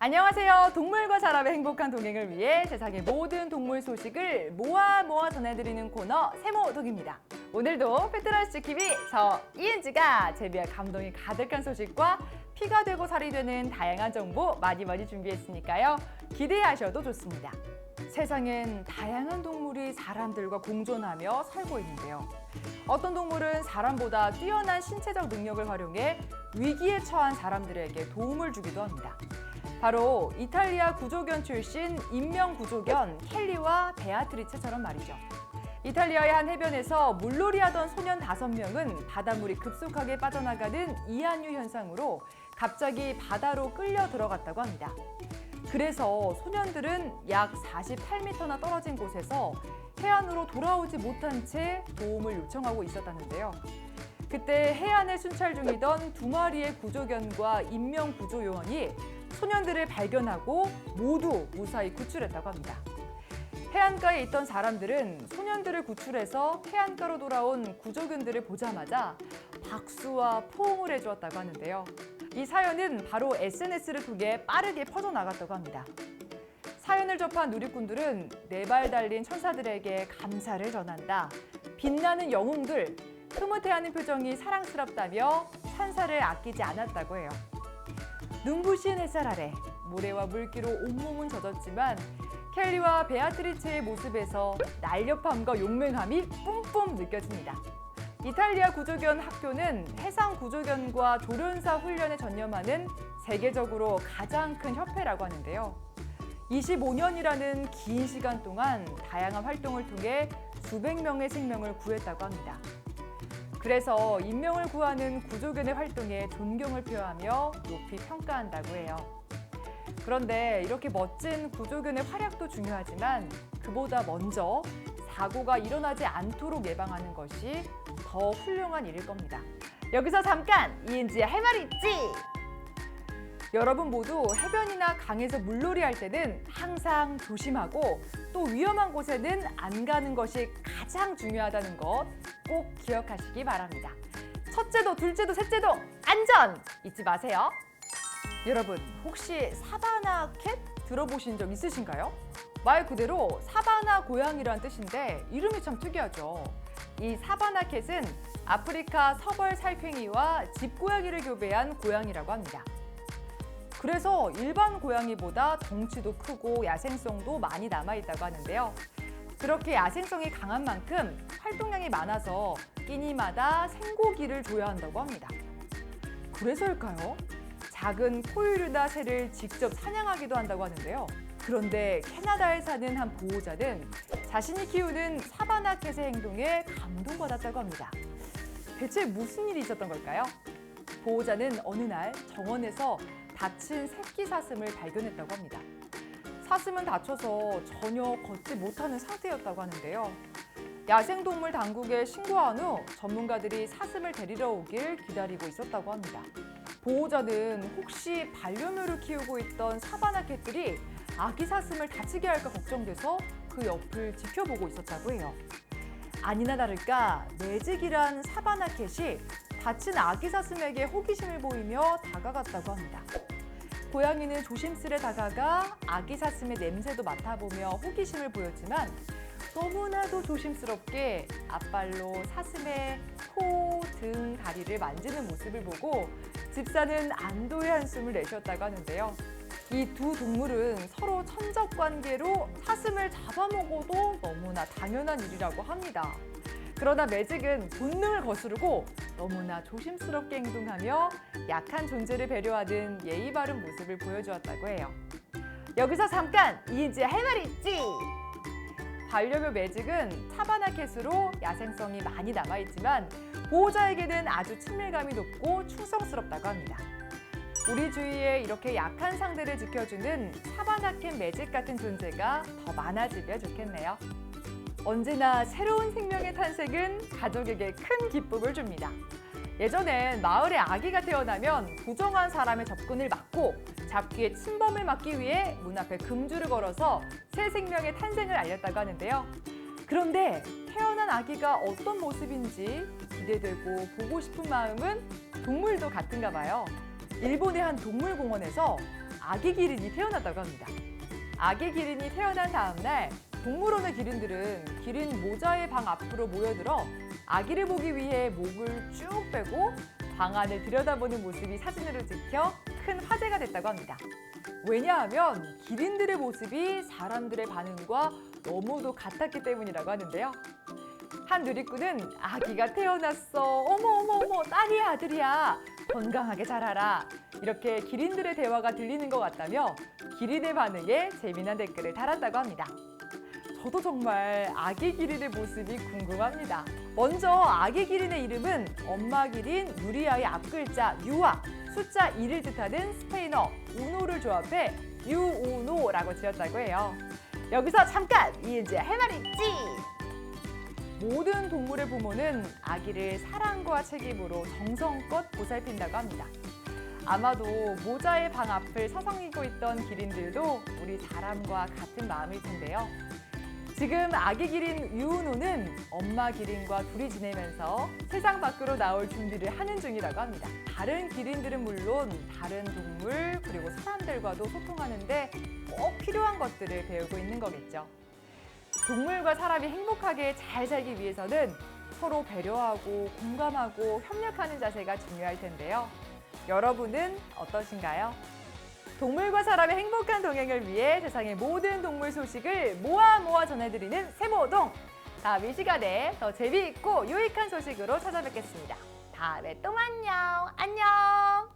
안녕하세요. 동물과 사람의 행복한 동행을 위해 세상의 모든 동물 소식을 모아 전해드리는 코너 세모독입니다. 오늘도 페트런스 TV 저 이은지가 재미와 감동이 가득한 소식과 피가 되고 살이 되는 다양한 정보 많이 준비했으니까요. 기대하셔도 좋습니다. 세상엔 다양한 동물이 사람들과 공존하며 살고 있는데요. 어떤 동물은 사람보다 뛰어난 신체적 능력을 활용해 위기에 처한 사람들에게 도움을 주기도 합니다. 바로 이탈리아 구조견 출신 인명 구조견 켈리와 베아트리체처럼 말이죠. 이탈리아의 한 해변에서 물놀이 하던 소년 5명은 바닷물이 급속하게 빠져나가는 이한류 현상으로 갑자기 바다로 끌려 들어갔다고 합니다. 그래서 소년들은 약 48m나 떨어진 곳에서 해안으로 돌아오지 못한 채 도움을 요청하고 있었다는데요. 그때 해안을 순찰 중이던 2마리의 구조견과 인명구조요원이 소년들을 발견하고 모두 무사히 구출했다고 합니다. 해안가에 있던 사람들은 소년들을 구출해서 해안가로 돌아온 구조견들을 보자마자 박수와 포옹을 해주었다고 하는데요. 이 사연은 바로 SNS를 통해 빠르게 퍼져나갔다고 합니다. 사연을 접한 누리꾼들은 4발 달린 천사들에게 감사를 전한다. 빛나는 영웅들, 흐뭇해하는 표정이 사랑스럽다며 찬사를 아끼지 않았다고 해요. 눈부신 햇살 아래 모래와 물기로 온몸은 젖었지만 켈리와 베아트리체의 모습에서 날렵함과 용맹함이 뿜뿜 느껴집니다. 이탈리아 구조견 학교는 해상 구조견과 조련사 훈련에 전념하는 세계적으로 가장 큰 협회라고 하는데요. 25년이라는 긴 시간 동안 다양한 활동을 통해 수백 명의 생명을 구했다고 합니다. 그래서 인명을 구하는 구조견의 활동에 존경을 표하며 높이 평가한다고 해요. 그런데 이렇게 멋진 구조견의 활약도 중요하지만 그보다 먼저 사고가 일어나지 않도록 예방하는 것이 더 훌륭한 일일 겁니다. 여기서 잠깐 이은지의 할 말이 있지! 여러분 모두 해변이나 강에서 물놀이 할 때는 항상 조심하고 또 위험한 곳에는 안 가는 것이 가장 중요하다는 것 꼭 기억하시기 바랍니다. 첫째도 둘째도 셋째도 안전 잊지 마세요. 여러분 혹시 사바나 캣 들어보신 적 있으신가요? 말 그대로 사바나 고양이란 뜻인데 이름이 참 특이하죠. 이 사바나 캣은 아프리카 서벌 살쾡이와 집고양이를 교배한 고양이라고 합니다. 그래서 일반 고양이보다 덩치도 크고 야생성도 많이 남아있다고 하는데요. 그렇게 야생성이 강한 만큼 활동량이 많아서 끼니마다 생고기를 줘야 한다고 합니다. 그래서일까요? 작은 포유류나 새를 직접 사냥하기도 한다고 하는데요. 그런데 캐나다에 사는 한 보호자는 자신이 키우는 사바나 캣의 행동에 감동받았다고 합니다. 대체 무슨 일이 있었던 걸까요? 보호자는 어느 날 정원에서 다친 새끼 사슴을 발견했다고 합니다. 사슴은 다쳐서 전혀 걷지 못하는 상태였다고 하는데요. 야생동물 당국에 신고한 후 전문가들이 사슴을 데리러 오길 기다리고 있었다고 합니다. 보호자는 혹시 반려묘를 키우고 있던 사바나 캣들이 아기 사슴을 다치게 할까 걱정돼서 그 옆을 지켜보고 있었다고 해요. 아니나 다를까 매직이란 사바나 캣이 다친 아기 사슴에게 호기심을 보이며 다가갔다고 합니다. 고양이는 조심스레 다가가 아기 사슴의 냄새도 맡아보며 호기심을 보였지만 너무나도 조심스럽게 앞발로 사슴의 코, 등, 다리를 만지는 모습을 보고 집사는 안도의 한숨을 내쉬었다고 하는데요. 이 두 동물은 서로 천적 관계로 사슴을 잡아먹어도 너무나 당연한 일이라고 합니다. 그러나 매직은 본능을 거스르고 너무나 조심스럽게 행동하며 약한 존재를 배려하는 예의 바른 모습을 보여주었다고 해요. 여기서 잠깐 이은지의 할 말이 있지! 반려묘 매직은 사바나 캣으로 야생성이 많이 남아있지만 보호자에게는 아주 친밀감이 높고 충성스럽다고 합니다. 우리 주위에 이렇게 약한 상대를 지켜주는 사바나 캣 매직 같은 존재가 더 많아지면 좋겠네요. 언제나 새로운 생명의 탄생은 가족에게 큰 기쁨을 줍니다. 예전엔 마을에 아기가 태어나면 부정한 사람의 접근을 막고 잡귀의 침범을 막기 위해 문 앞에 금줄을 걸어서 새 생명의 탄생을 알렸다고 하는데요. 그런데 태어난 아기가 어떤 모습인지 기대되고 보고 싶은 마음은 동물도 같은가 봐요. 일본의 한 동물공원에서 아기 기린이 태어났다고 합니다. 아기 기린이 태어난 다음 날 동물원의 기린들은 기린 모자의 방 앞으로 모여들어 아기를 보기 위해 목을 쭉 빼고 방 안을 들여다보는 모습이 사진으로 찍혀 큰 화제가 됐다고 합니다. 왜냐하면 기린들의 모습이 사람들의 반응과 너무도 같았기 때문이라고 하는데요. 한 누리꾼은 아기가 태어났어. 어머, 딸이야, 아들이야. 건강하게 자라라. 이렇게 기린들의 대화가 들리는 것 같다며 기린의 반응에 재미난 댓글을 달았다고 합니다. 저도 정말 아기 기린의 모습이 궁금합니다. 먼저 아기 기린의 이름은 엄마 기린 누리아의 앞글자 유와 숫자 2를 뜻하는 스페인어 우노를 조합해 유우노라고 지었다고 해요. 여기서 잠깐 이은지의 할 말이 있지. 모든 동물의 부모는 아기를 사랑과 책임으로 정성껏 보살핀다고 합니다. 아마도 모자의 방 앞을 서성이고 있던 기린들도 우리 사람과 같은 마음일 텐데요. 지금 아기 기린 유우노는 엄마 기린과 둘이 지내면서 세상 밖으로 나올 준비를 하는 중이라고 합니다. 다른 기린들은 물론 다른 동물 그리고 사람들과도 소통하는데 꼭 필요한 것들을 배우고 있는 거겠죠. 동물과 사람이 행복하게 잘 살기 위해서는 서로 배려하고 공감하고 협력하는 자세가 중요할 텐데요. 여러분은 어떠신가요? 동물과 사람의 행복한 동행을 위해 세상의 모든 동물 소식을 모아 전해드리는 세모동. 다음 이 시간에 더 재미있고 유익한 소식으로 찾아뵙겠습니다. 다음에 또 만나요. 안녕.